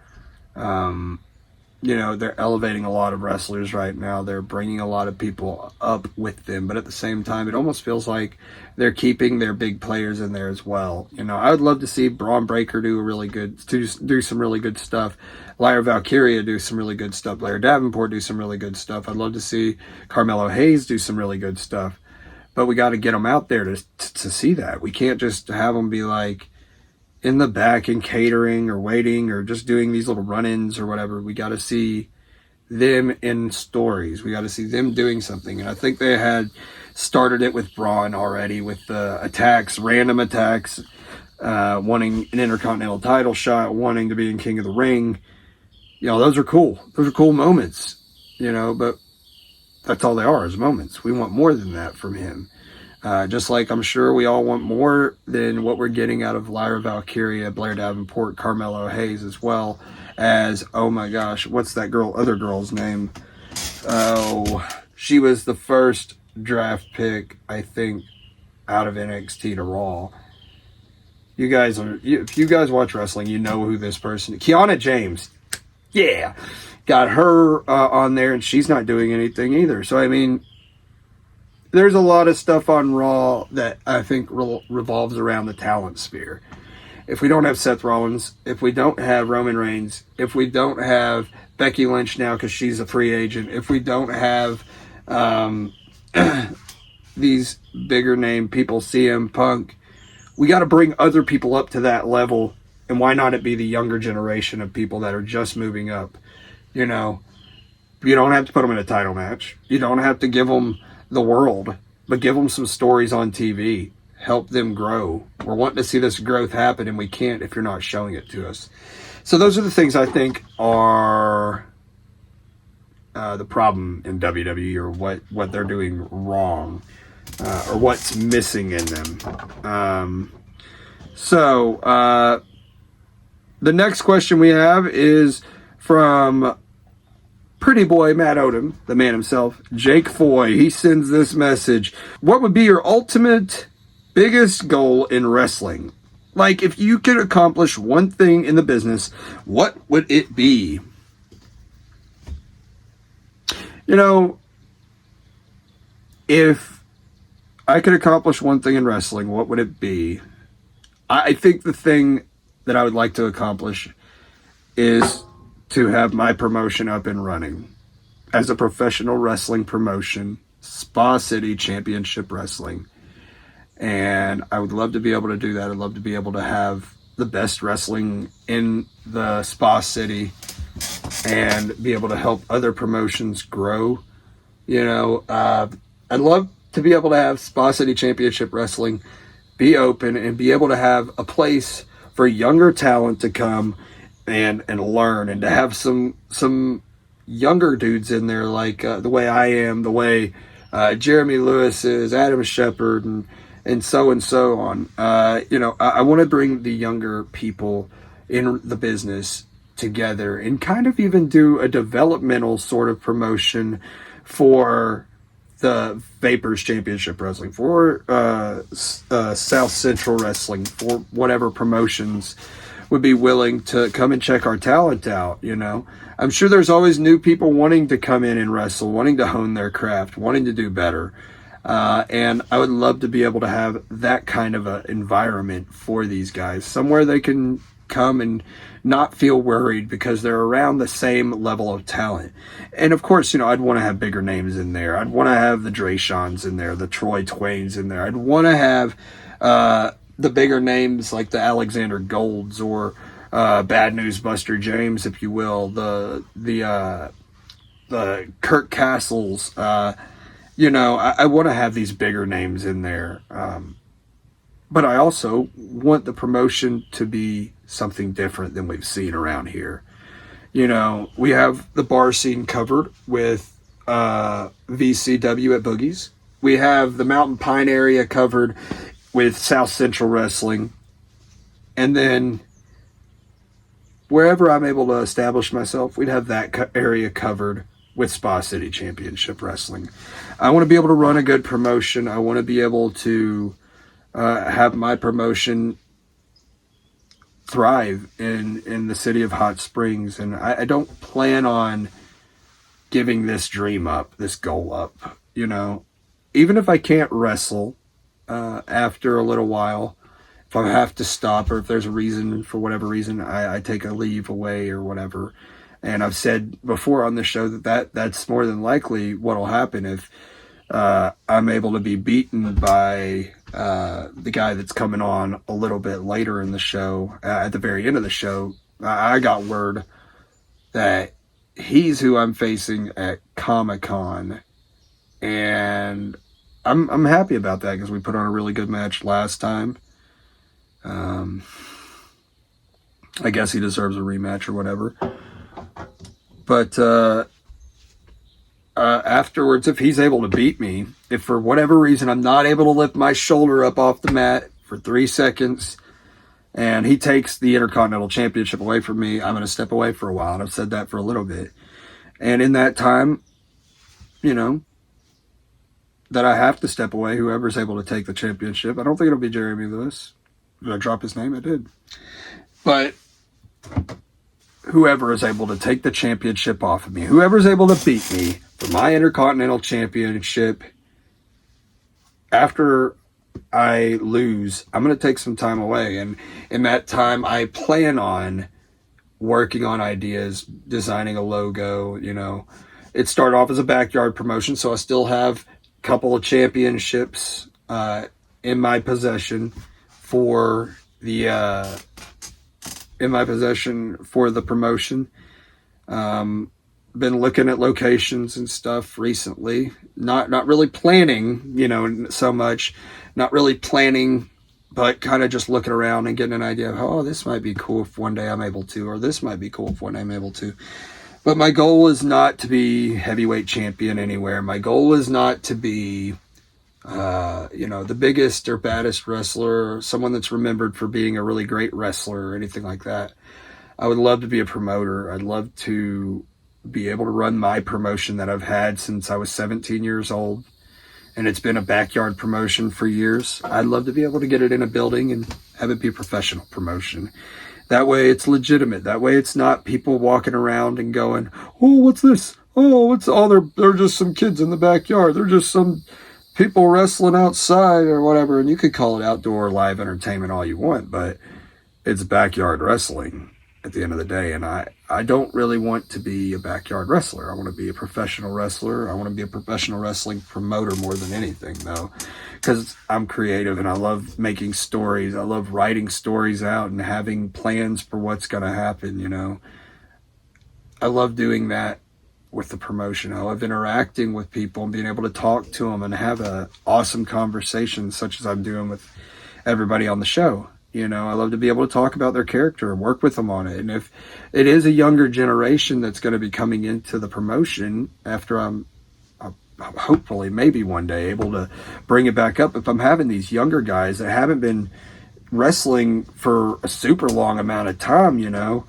they're elevating a lot of wrestlers right now. They're bringing a lot of people up with them, but at the same time, it almost feels like they're keeping their big players in there as well. I would love to see Braun Breaker do some really good stuff. Lyra Valkyria do some really good stuff. Blair Davenport do some really good stuff. I'd love to see Carmelo Hayes do some really good stuff, but we got to get them out there to see that. We can't just have them be like in the back and catering or waiting or just doing these little run-ins or whatever. We got to see them in stories. We got to see them doing something. And I think they had started it with Braun already with the attacks, random attacks, wanting an Intercontinental title shot, wanting to be in King of the Ring. Those are cool. Those are cool moments, but that's all they are, is moments. We want more than that from him. Just like I'm sure we all want more than what we're getting out of Lyra Valkyria, Blair Davenport, Carmelo Hayes, as well as, oh my gosh, what's that other girl's name? Oh, she was the first draft pick, I think, out of NXT to Raw. If you guys watch wrestling, you know who this person is. Kiana James. Yeah. Got her on there, and she's not doing anything either. So, I mean, there's a lot of stuff on Raw that I think revolves around the talent sphere. If we don't have Seth Rollins, if we don't have Roman Reigns, if we don't have Becky Lynch now because she's a free agent, if we don't have these bigger name people, CM Punk, we got to bring other people up to that level. And why not it be the younger generation of people that are just moving up? You don't have to put them in a title match. You don't have to give them the world, but give them some stories on TV. Help them grow. We're wanting to see this growth happen, and we can't if you're not showing it to us. So those are the things I think are the problem in WWE, or what they're doing wrong, or what's missing in them. So the next question we have is from Pretty Boy Matt Odom, the man himself, Jake Foy. He sends this message: what would be your ultimate biggest goal in wrestling? Like, if you could accomplish one thing in the business, what would it be? If I could accomplish one thing in wrestling, what would it be? I think the thing that I would like to accomplish is to have my promotion up and running as a professional wrestling promotion, Spa City Championship Wrestling. And I would love to be able to do that. I'd love to be able to have the best wrestling in the Spa City and be able to help other promotions grow. I'd love to be able to have Spa City Championship Wrestling be open and be able to have a place for younger talent to come and learn, and to have some younger dudes in there, like the way I am, the way Jeremy Lewis is, Adam Shepard, and so on. I want to bring the younger people in the business together and kind of even do a developmental sort of promotion for the Vapors Championship Wrestling, for South Central Wrestling, for whatever promotions would be willing to come and check our talent out. I'm sure there's always new people wanting to come in and wrestle, wanting to hone their craft, wanting to do better. And I would love to be able to have that kind of an environment for these guys, somewhere they can come and not feel worried because they're around the same level of talent. And of course, I'd want to have bigger names in there. I'd want to have the Drayshons in there, the Troy Twains in there. I'd want to have the bigger names like the Alexander Golds, or Bad News Buster James, if you will, the Kurt Castles. I want to have these bigger names in there. But I also want the promotion to be something different than we've seen around here. We have the bar scene covered with VCW at Boogie's. We have the Mountain Pine area covered with South Central Wrestling. And then wherever I'm able to establish myself, we'd have that area covered with Spa City Championship Wrestling. I want to be able to run a good promotion. I want to be able to have my promotion thrive in the city of Hot Springs. And I don't plan on giving this dream up, this goal up. Even if I can't wrestle after a little while, if I have to stop, or if there's a reason, for whatever reason, I take a leave away or whatever. And I've said before on the show that's more than likely what'll happen if I'm able to be beaten by the guy that's coming on a little bit later in the show. At the very end of the show, I got word that he's who I'm facing at Comic-Con, and I'm happy about that because we put on a really good match last time. I guess he deserves a rematch or whatever. But afterwards, if he's able to beat me, if for whatever reason I'm not able to lift my shoulder up off the mat for 3 seconds and he takes the Intercontinental Championship away from me, I'm going to step away for a while. And I've said that for a little bit. And in that time, you know, that I have to step away, whoever's able to take the championship. I don't think it'll be Jeremy Lewis. Did I drop his name? I did. But whoever is able to take the championship off of me, whoever's able to beat me for my Intercontinental Championship, after I lose, I'm going to take some time away. And in that time, I plan on working on ideas, designing a logo, you know. It started off as a backyard promotion, so I still have a couple of championships in my possession for the promotion. Been looking at locations and stuff recently. Not really planning, you know, so much. Not really planning, but kind of just looking around and getting an idea of, oh, this might be cool if one day I'm able to, or this might be cool if one day I'm able to. But my goal is not to be heavyweight champion anywhere. My goal is not to be, you know, the biggest or baddest wrestler, or someone that's remembered for being a really great wrestler or anything like that. I would love to be a promoter. I'd love to be able to run my promotion that I've had since I was 17 years old. And it's been a backyard promotion for years. I'd love to be able to get it in a building and have it be a professional promotion. That way it's legitimate. That way it's not people walking around and going, oh, what's this? Oh, they're just some kids in the backyard. They're just some people wrestling outside or whatever. And you could call it outdoor live entertainment all you want, but it's backyard wrestling at the end of the day. And I don't really want to be a backyard wrestler. I want to be a professional wrestler. I want to be a professional wrestling promoter more than anything, though, because I'm creative and I love making stories. I love writing stories out and having plans for what's going to happen, you know. I love doing that with the promotion. I love interacting with people and being able to talk to them and have an awesome conversation such as I'm doing with everybody on the show. You know, I love to be able to talk about their character and work with them on it. And if it is a younger generation that's going to be coming into the promotion after I'm hopefully maybe one day able to bring it back up, if I'm having these younger guys that haven't been wrestling for a super long amount of time, you know,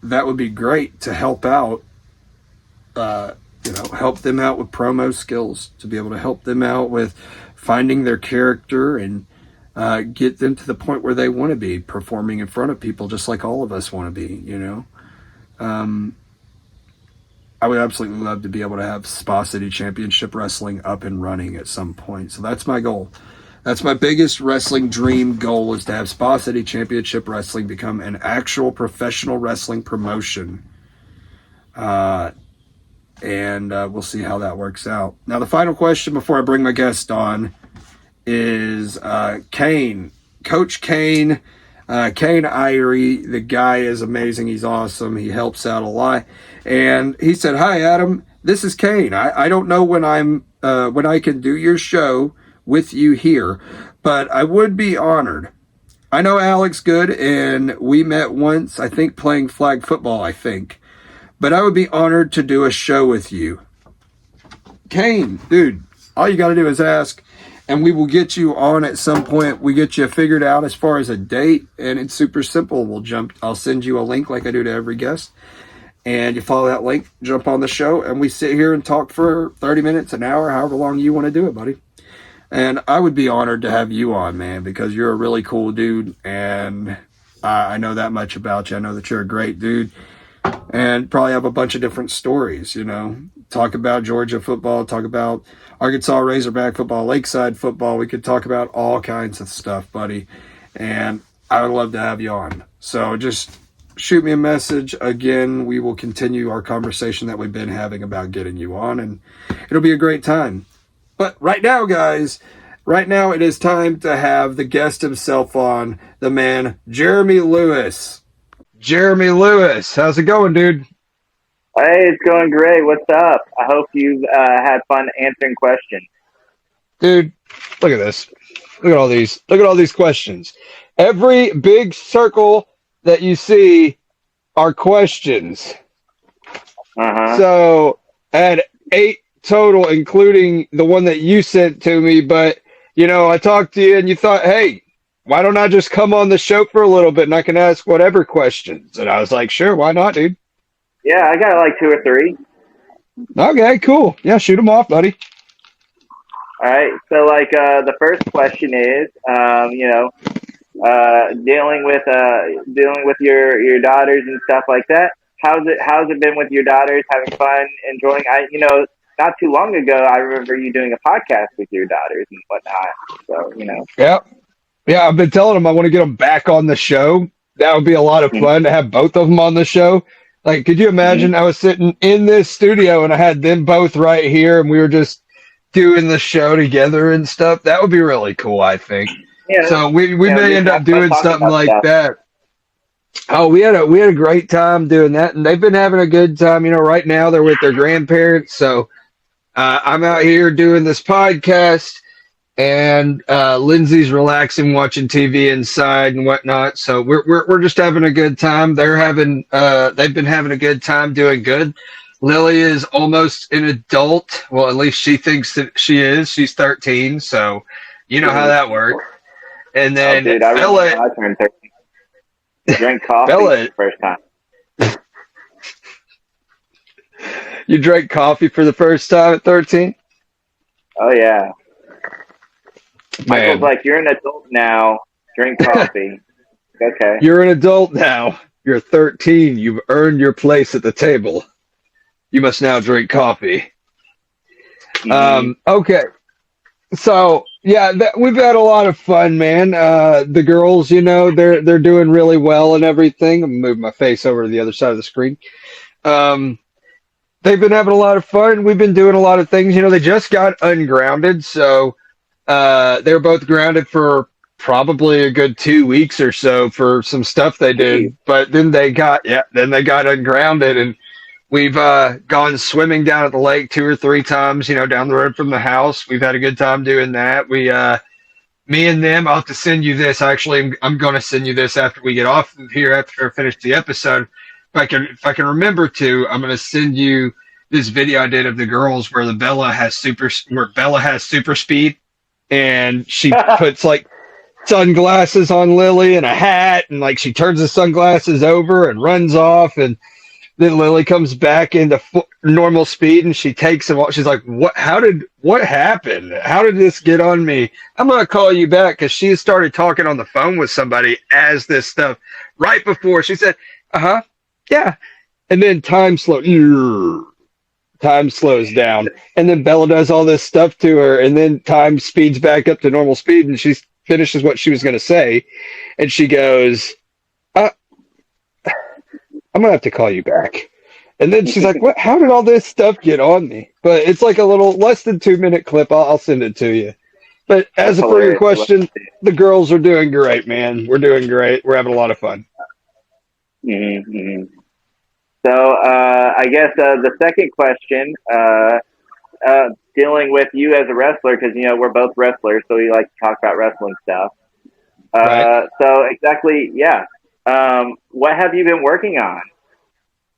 that would be great to help out, you know, help them out with promo skills, to be able to help them out with finding their character and get them to the point where they want to be performing in front of people just like all of us want to be, you know. I would absolutely love to be able to have Spa City Championship Wrestling up and running at some point. So that's my goal. That's my biggest wrestling dream goal, is to have Spa City Championship Wrestling become an actual professional wrestling promotion. And we'll see how that works out. Now, the final question before I bring my guest on is Kane. Coach Kane. Kane Irie. The guy is amazing. He's awesome. He helps out a lot. And he said, "Hi, Adam. This is Kane. I don't know when I can do your show with you here, but I would be honored. I know Alex good, and we met once, I think, playing flag football, I think. But I would be honored to do a show with you." Kane, dude, all you got to do is ask, and we will get you on at some point. We get you figured out as far as a date, and it's super simple. I'll send you a link like I do to every guest, and you follow that link, jump on the show, and we sit here and talk for 30 minutes, an hour, however long you want to do it, buddy. And I would be honored to have you on, man, because you're a really cool dude, and I know that much about you. I know that you're a great dude, and probably have a bunch of different stories, you know. Talk about Georgia football, talk about Arkansas Razorback football, Lakeside football. We could talk about all kinds of stuff, buddy, and I would love to have you on. So just shoot me a message. Again, we will continue our conversation that we've been having about getting you on, and it'll be a great time. But right now, guys, it is time to have the guest himself on, the man, Jeremy Lewis. Jeremy Lewis. How's it going, dude? Hey, it's going great. What's up? I hope you've had fun answering questions. Dude, look at this. Look at all these. Look at all these questions. Every big circle that you see are questions. Uh-huh. So I had 8 total, including the one that you sent to me. But, I talked to you and you thought, hey, why don't I just come on the show for a little bit and I can ask whatever questions? And I was like, sure, why not, dude? Yeah, I got like 2 or 3. Okay, cool. Yeah, shoot them off, buddy. All right. So, the first question is, dealing with your daughters and stuff like that. How's it been with your daughters? Having fun, enjoying? Not too long ago, I remember you doing a podcast with your daughters and whatnot. So. Yeah. Yeah, I've been telling them I want to get them back on the show. That would be a lot of fun to have both of them on the show. Like, could you imagine I was sitting in this studio and I had them both right here and we were just doing the show together and stuff? That would be really cool, I think. Yeah. So we may end up doing something like that. Oh, we had a great time doing that, and they've been having a good time. Right now they're with their grandparents, so I'm out here doing this podcast, and Lindsay's relaxing, watching TV inside and whatnot. So we're just having a good time. They've been having a good time, doing good. Lily is almost an adult. Well, at least she thinks that she is. She's 13, so you know how that works. And then dude, I remember when I turned 13. Drank coffee for the first time. You drank coffee for the first time at 13? Oh, yeah. Man. Michael's like, you're an adult now. Drink coffee. Okay. You're an adult now. You're 13. You've earned your place at the table. You must now drink coffee. Okay. So, yeah, we've had a lot of fun, man. The girls, they're doing really well and everything. I'm moving my face over to the other side of the screen. They've been having a lot of fun. We've been doing a lot of things. They just got ungrounded, so they were both grounded for probably a good 2 weeks or so for some stuff they did. But then they got ungrounded, and we've gone swimming down at the lake 2 or 3 times, down the road from the house. We've had a good time doing that. Me and them, I'll have to send you this. Actually, I'm going to send you this after we get off of here, after I finish the episode. If I can remember to, I'm going to send you this video I did of the girls where Bella has super speed, and she puts like sunglasses on Lily and a hat, and like she turns the sunglasses over and runs off, and then Lily comes back into normal speed and she takes them off. She's like, what happened? How did this get on me? I'm going to call you back, because she started talking on the phone with somebody as this stuff right before. She said, yeah. And then time slows down. And then Bella does all this stuff to her, and then time speeds back up to normal speed, and she finishes what she was going to say. And she goes, I'm going to have to call you back. And then she's like, what? How did all this stuff get on me? But it's like a little less than 2-minute clip. I'll send it to you. But as for your question, the girls are doing great, man. We're doing great. We're having a lot of fun. Mm-hmm. So I guess the second question, dealing with you as a wrestler, because, we're both wrestlers, so we like to talk about wrestling stuff. Right. So exactly, yeah. What have you been working on?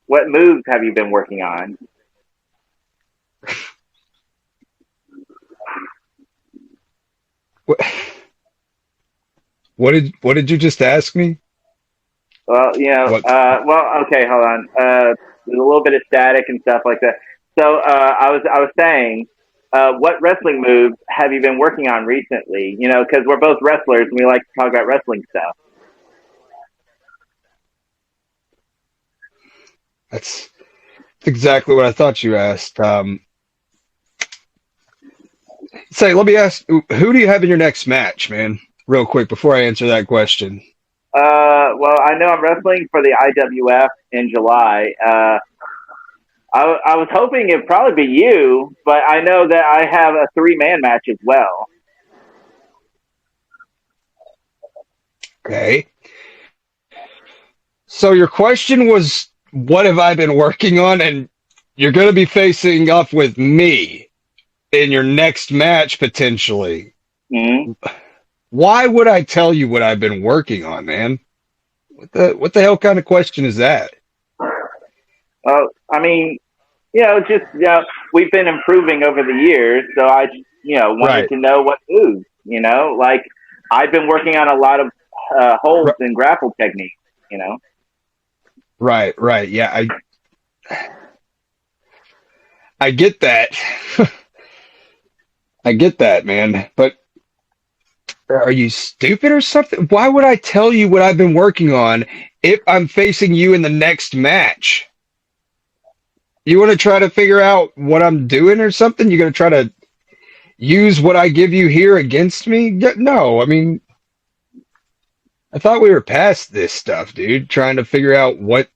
What moves have you been working on? What did you just ask me? Well, okay, hold on. There's a little bit of static and stuff like that. So I was saying, what wrestling moves have you been working on recently? Because we're both wrestlers and we like to talk about wrestling stuff. That's exactly what I thought you asked. Let me ask, who do you have in your next match, man? Real quick, before I answer that question. Well, I know I'm wrestling for the IWF in July. I was hoping it'd probably be you, but I know that I have a 3-man match as well. Okay. So your question was, what have I been working on? And you're going to be facing off with me in your next match, potentially. Mm-hmm. Why would I tell you what I've been working on, man? What the hell kind of question is that? Well, I mean, just we've been improving over the years, so I wanted to know what moves. Like I've been working on a lot of holds and grapple techniques. Right. Yeah, I get that. I get that, man. But are you stupid or something? Why would I tell you what I've been working on if I'm facing you in the next match? You want to try to figure out what I'm doing or something? You're going to try to use what I give you here against me? No, I mean, I thought we were past this stuff, dude. Trying to figure out what...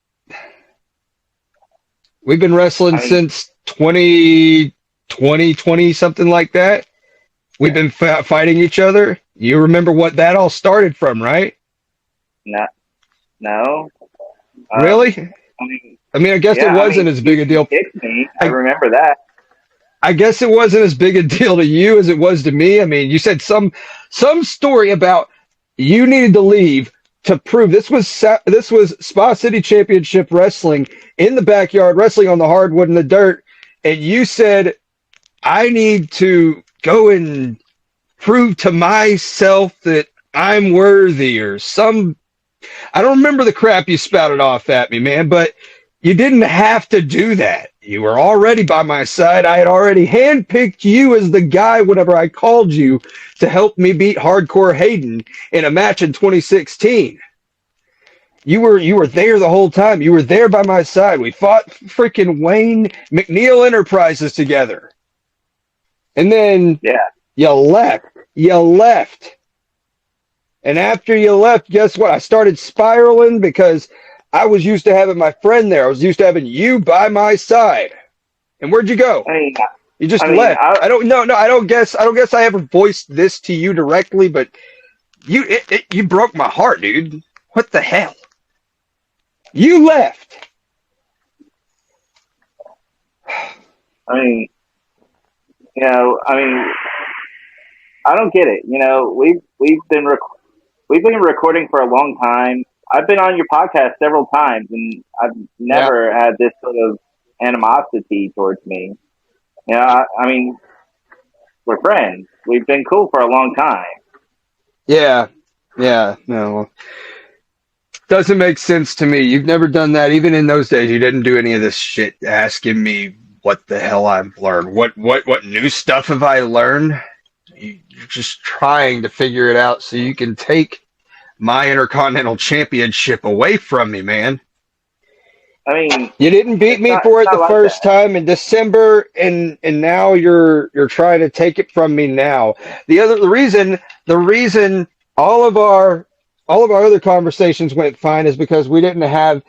We've been wrestling since 2020, something like that. We've been fighting each other. You remember what that all started from, right? No. Really? I mean, I guess it wasn't as big a deal. Kicked me. I remember that. I guess it wasn't as big a deal to you as it was to me. I mean, you said some story about you needed to leave to prove this was Spa City Championship Wrestling in the backyard, wrestling on the hardwood and the dirt, and you said, I need to go and prove to myself that I'm worthy or some... I don't remember the crap you spouted off at me, man, but you didn't have to do that. You were already by my side. I had already handpicked you as the guy whenever I called you to help me beat Hardcore Hayden in a match in 2016. You were there the whole time. You were there by my side. We fought freaking Wayne McNeil Enterprises together. And then you left. And after you left, guess what? I started spiraling because I was used to having my friend there. I was used to having you by my side. And where'd you go? You just left. I don't guess I ever voiced this to you directly, but you broke my heart, dude. What the hell? You left. I don't get it. We've been recording for a long time. I've been on your podcast several times, and I've never had this sort of animosity towards me. We're friends. We've been cool for a long time. Yeah, no. Doesn't make sense to me. You've never done that. Even in those days, you didn't do any of this shit asking me what the hell I've learned. What new stuff have I learned? You're just trying to figure it out so you can take my Intercontinental Championship away from me, man. You didn't beat me for it the first time in December, and now you're trying to take it from me now. The reason all of our other conversations went fine is because we didn't have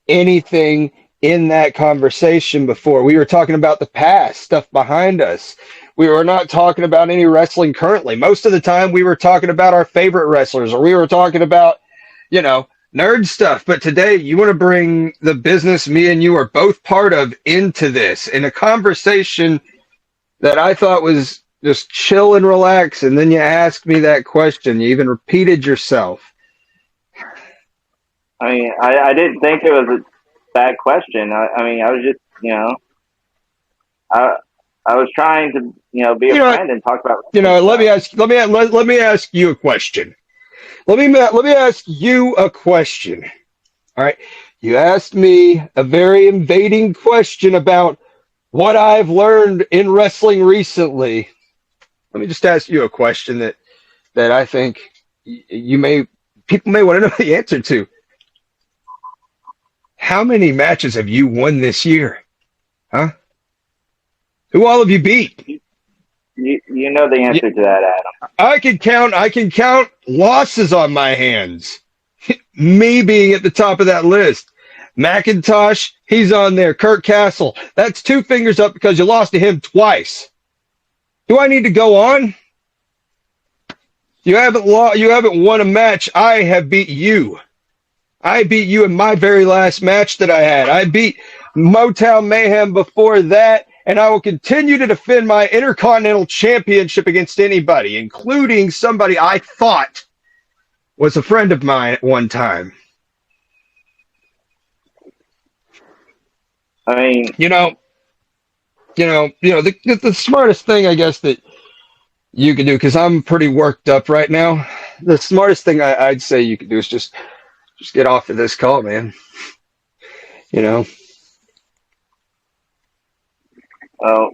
anything in that conversation before. We were talking about the past, stuff behind us. We were not talking about any wrestling currently. Most of the time we were talking about our favorite wrestlers, or we were talking about, nerd stuff. But today you want to bring the business me and you are both part of into this, in a conversation that I thought was just chill and relax. And then you asked me that question. You even repeated yourself. I didn't think it was a bad question. I was just, I was trying to, be a friend and talk about. Let me ask you a question. Let me ask you a question. All right, you asked me a very invading question about what I've learned in wrestling recently. Let me just ask you a question that I think people may want to know the answer to. How many matches have you won this year? Huh? Who all have you beat? You know the answer to that, Adam. I can count losses on my hands. Me being at the top of that list. McIntosh, he's on there. Kurt Castle, that's 2 fingers up because you lost to him twice. Do I need to go on? You haven't won a match. I have beat you. I beat you in my very last match that I had. I beat Motown Mayhem before that, and I will continue to defend my Intercontinental Championship against anybody, including somebody I thought was a friend of mine at one time. I mean, the smartest thing, I guess, that you can do, because I'm pretty worked up right now. The smartest thing I'd say you could do is just get off of this call, man. oh,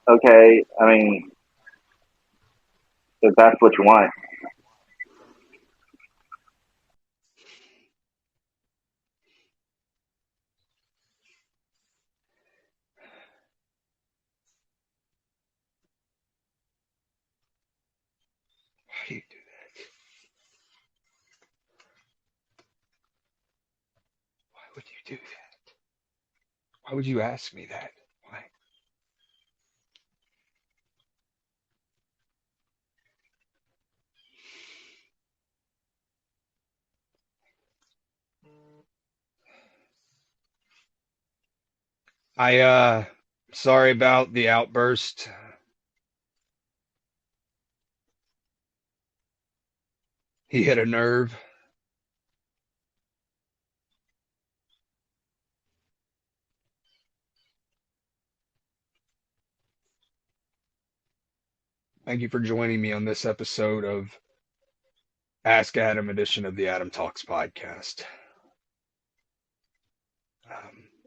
okay. I mean, if that's what you want. Why do you do that? Why would you do that? Why would you ask me that? Why? Sorry about the outburst. He hit a nerve. Thank you for joining me on this episode of Ask Adam edition of the Adam Talks podcast.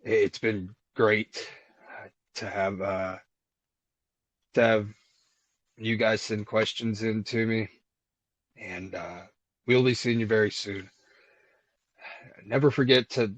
It's been great to have you guys send questions in to me, and we'll be seeing you very soon. Never forget to